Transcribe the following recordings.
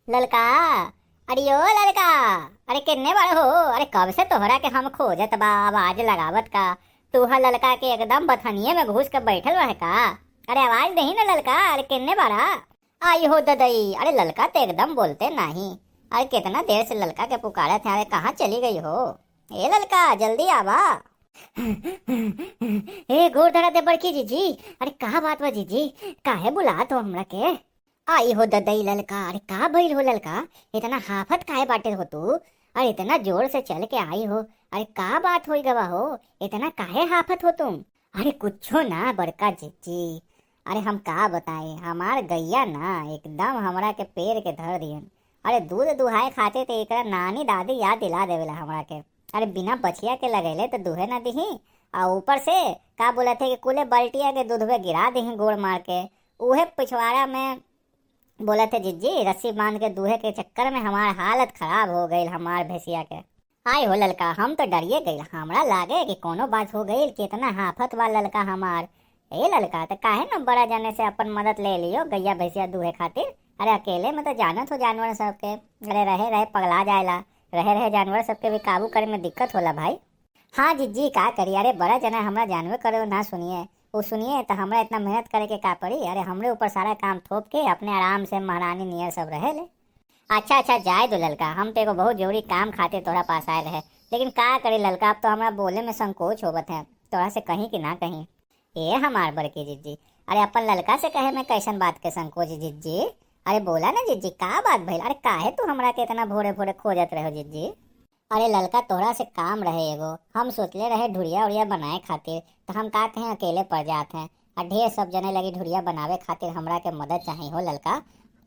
ललका। अरे ओ ललका। अरे किन्ने बार हो। अरे कब से तोहरा के हम खोजत बा आवाज लगावत का। तू हा ललका के एकदम बथनिए में घुस के बैठल रहे का। अरे आवाज नहीं ना ललका। अरे किन्ने बारा आई हो ददई। अरे ललका तो एकदम बोलते नहीं। अरे कितना देर से ललका के पुकारे थे। अरे कहाँ चली गई हो। ए ललका जल्दी आवा। ए गोर धरा दे बड़की जीजी। अरे कहा बात बा जीजी। काहे बुला तो हमरा के। आई हो ददई ललका। अरे का भइल हो ललका। इतना हाफत काहे बाटे हो तू। अरे इतना जोर से चल के आई हो। अरे का बात होई गवा हो। इतना काहे हाफत हो तुम। अरे कुछो ना बड़का जीजी। अरे हम का बताएं हमार गैया ना एकदम हमरा के पेड़ के धर दियन। अरे दूध दुहाए खाते ते एकरा नानी दादी याद दिला देवेला हमरा के। अरे बिना बछिया के लगेले तो दूहे ना दिही। आ ऊपर से का बोला थे कि कुले बल्टिया के दूध में गिरा दिही गोड़ मार के। उहे पिछवाड़ा में बोला थे जिज्जी रस्सी बांध के दूहे के चक्कर में हमार हालत खराब हो गई हमार भैंसिया के। आय हो ललका हम तो डरिए गई। हमरा लागे कि कोनो बात हो गई कितना हाफत बा ललका हमार। ए ललका तो काहे न बड़ा जाने से अपन मदद ले लियो गैया भैंसिया दूहे खातिर। अरे अकेले में तो जानत हो जानवर सबके। अरे रहे रहे पगला जाएला। रहे रहे जानवर सबके भी काबू करे में दिक्कत होला भाई। हाँ जिज्जी का करी। अरे बड़ा जना हमरा जानवर करे ना सुनिए वो सुनिए तो हमरा इतना मेहनत करे के का पड़ी। अरे हमरे ऊपर सारा काम थोप के अपने आराम से महारानी नियर सब रहे ले। अच्छा अच्छा जाए दो ललका हम तो एगो बहुत जरूरी काम खातिर तोरा पास आए रहे। लेकिन का करे ललका अब तो हमरा बोले में संकोच होवत है तोरा से कहीं कि ना कहीं। ये हमार बड़की जिज्जी। अरे अपन ललका से कहे मैं कैसन बात के संकोच जिज्जी। अरे बोला ना जिज्जी का बात भइल। अरे काहे तू हमरा के इतना भोरे भोरे खोजत रहो जिज्जी। अरे ललका तोहरा से काम रहे एगो। हम सोचले रहे ढुड़िया उड़िया बनाए खातिर तो हम का कहें अकेले पड़ जाते हैं। और ढेर सब जने लगी ढुड़िया बनावे खातिर हमरा के मदद चाहिए हो ललका।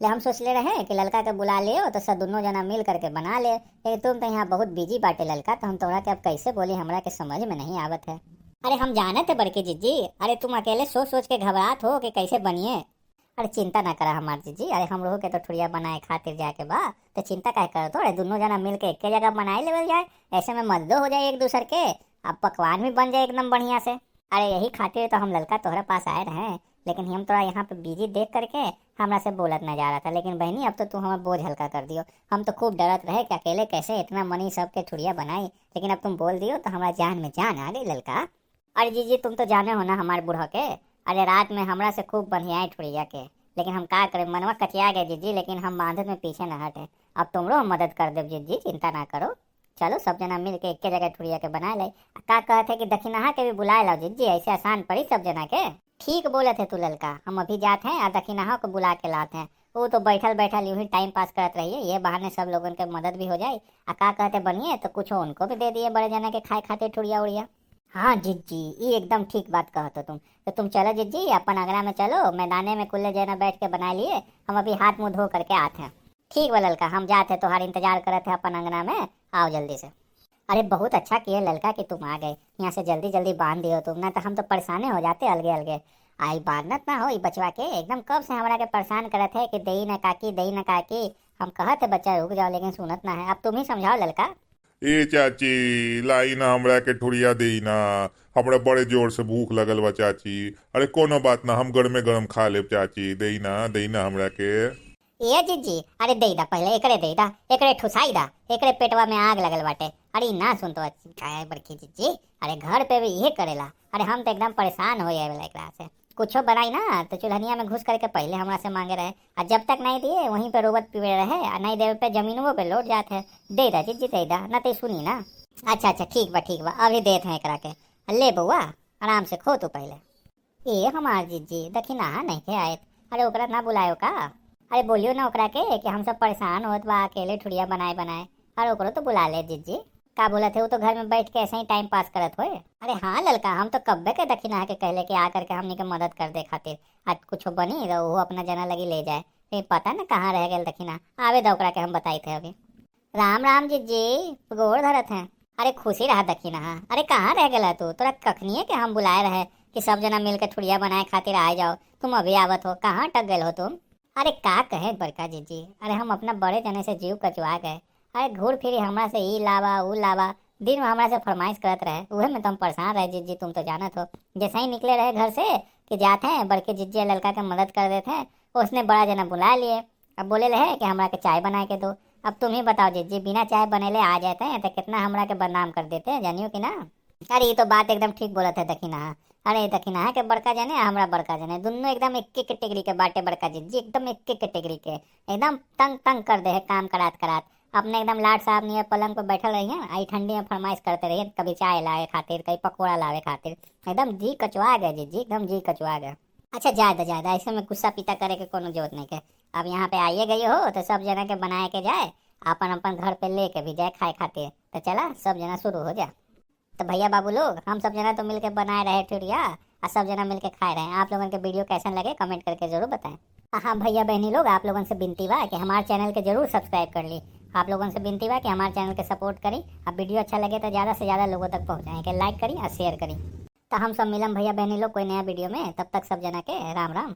ले हम सोचले रहे कि ललका के बुला ले तो सब दोनों जना मिल करके बना ले। लेकिन तुम तो यहाँ बहुत बिजी बाटे ललका तो हम तोहरा के अब कैसे बोली हमरा के समझ में नहीं आवत है। अरे हम जाने थे बड़के जिज्जी। अरे तुम अकेले सोच सोच के घबरात हो कि कैसे बनिए। अरे चिंता ना करा हमार जीजी। अरे हम लोगों के तो ठुड़िया बनाए खातिर जाके बा तो चिंता काहे करो तो। अरे दोनों जना मिल के एक जगह बनाए लेवल जाए। ऐसे में मददो हो जाए एक दूसरे के। अब पकवान भी बन जाए एकदम बढ़िया से। अरे यही खातिर तो हम ललका तोहरा पास आए रहे। लेकिन हम तोरा यहाँ पे बिजी देख करके हमरा से बोलत ना जा रहा था। लेकिन बहनी अब तो तू हमारा बोझ हल्का कर दियो। हम तो खूब डरत रहे कि अकेले कैसे इतना मनी सबके ठुड़िया बनाई। लेकिन अब तुम बोल दियो तो हमारा जान में जान आ गई ललका। अरे जीजी तुम तो जाने हो ना हमारे बूढ़ा के। अरे रात में हमरा से खूब बढ़िया ठुड़िया के। लेकिन हम का करें मनवा कचिया गए जीजी। लेकिन हम बांधत में पीछे न हटे। अब तुमरो हम मदद कर देव जीजी चिंता ना करो। चलो सब जना मिल के एक जगह ठुड़िया के बना ले। का कहते कि दक्षिणाहा के भी बुलाए लाओ जीजी ऐसे आसान पड़ी सब जना के। ठीक बोले थे तू ललका हम अभी जाते हैं और दक्षिणाहा को बुला के लाते हैं। वो तो बैठल बैठल यूं ही टाइम पास करत रहिए ये बहाने सब लोगों के मदद भी हो जाए। का कहते बनिए तो कुछ उनको भी दे दिए बड़े जना के खाए खाते ठुड़िया उड़िया। हाँ जिज्जी ये एकदम ठीक बात कहते तुम। तो तुम चलो जिज्जी अपन अगरा में चलो मैदाने में कुल्ले जना बैठ के बना लिए। हम अभी हाथ मुंह धो करके आते हैं। ठीक बा ललका हम जाते तुम्हारा इंतजार करते हैं अपन अंगना में। आओ जल्दी से। अरे बहुत अच्छा किए ललका कि तुम आ गए। यहाँ से जल्दी जल्दी बांध दियो तुम ना तो हम तो परेशाने हो जाते अलगे अलगे। आई बांधत ना हो बचवा के एकदम कब से हमारा के परेशान करत है कि दई ना काकी दई ना काकी। हम कहते बच्चा रुक जाओ लेकिन सुनत ना है। अब तुम ही समझाओ ललका। ए चाची लाई ना हमरा के ठुड़िया देई ना। हमरा बड़े जोर से भूख लगल बा चाची। अरे कोनो बात ना हम गरमे गरम खा लेब चाची। देई ना हमरा के। ये जीजी अरे दे दा पहले एकरे दे दा एकरे ठुसाई दा एकरे पेटवा में आग लगल बाटे। अरे ना सुन तो काय बड़की जीजी। अरे घर पे भी ये करेला। अरे हम तो एकदम परेशान हो जाए एकरा से। कुछो बनाई ना तो चुल्हनिया में घुस करके पहले हमरा से मांगे रहे। और जब तक नहीं दिए वहीं पे रोबत पीवे रहे और नहीं देवे पे जमीनों पे लौट जाते हैं। दे दा जीजी दे दा ना तो सुनी ना। अच्छा अच्छा ठीक बा अभी देते हैं एकरा के। ले बउआ आराम से खो तू पहले। ये हमार जीजी दक्षिणा नहीं के आए। अरे ओकरा ना बुलायो का। अरे बोलियो ना ओकरा के कि हम सब परेशान होत बा अकेले ठुड़िया बनाए बनाए। अरे ओकरो तो बुला ले जीजी। का बोला थे वो तो घर में बैठ के ऐसे ही टाइम पास करत होए। अरे हाँ ललका हम तो कब्बे के दक्षिणा के कहले कि आ करके हमनी के मदद कर दे खातिर। आज कुछ बनी तो वो अपना जना लगी ले जाए। कहीं पता ना कहाँ रह गए दक्षिणा। आवे दो ओकरा के हम बताई थे अभी। राम राम जीजी गोड़ धरत हैं। अरे खुशी रहा दक्षिणा। अरे कहाँ रह गया तू तोरा कखनिए के हम बुलाए रहे कि सब जना मिल के ठुड़िया बनाए खातिर आ जाओ। तुम अभी आवत हो कहाँ टक गए हो तुम। अरे का कहे बड़का जीजी। अरे हम अपना बड़े जने से जीव कचवा गए। अरे घूर फिरी हमरा से ई लावा ऊ लावा दिन में हमरा से फरमाइश करत रहे। उहे में तुम परेशान रहे जीजी तुम तो जानत हो। जैसे ही निकले रहे घर से कि जाते हैं बड़के जीजी ललका के मदद कर देते हैं उसने बड़ा जना बुला लिए। अब बोले ले है कि हमरा के चाय बना के दो। अब तुम ही बताओ जीजी, बिना चाय बनेले आ जाते हैं तो कितना हमरा के बदनाम कर देते हैं, जानियो कि ना। अरे ये तो बात एकदम ठीक बोला था दखिना। अरे दखिना के बड़का जाने हमरा बड़का जाने, दोनों एकदम एक कैटेगरी के बाटे बड़का जीजी, एकदम एक कैटेगरी के, एकदम तंग तंग कर दे है काम करात करात। अपने एकदम लाड साहब नहीं पलंग पर बैठल रही है, आई ठंडी में फरमाइश करते रहिए, कभी चाय लावे खातिर, कभी पकौड़ा लावे खातिर, एकदम जी कचवा गए जीजी, एकदम जी कचवा गए। अच्छा ज्यादा ऐसे में गुस्सा पीता करे के कोनो जरूरत नहीं के। अब यहाँ पे आइए गई हो तो सब जना के बनाए के जाए, अपन अपन घर पे लेके भी जाए खाए खातिर। तो चला सब जना शुरू हो जाए। तो भैया बाबू लोग, हम सब जना तो मिलके बनाए रहे ठुरिया और सब जना मिलके खाए रहे। आप लोगों के वीडियो कैसा लगे कमेंट करके जरूर बताएं। हाँ भैया बहनी लोग, आप लोगों से विनती बा कि हमारे चैनल के जरूर सब्सक्राइब कर ली। आप लोगों से विनती बा कि हमारे चैनल के सपोर्ट करी। अब वीडियो अच्छा लगे तो ज़्यादा से ज़्यादा लोगों तक पहुँचाएं, कि लाइक करी और शेयर करी। तो हम सब मिलम भैया बहनी लोग कोई नया वीडियो में, तब तक सब जना के राम राम।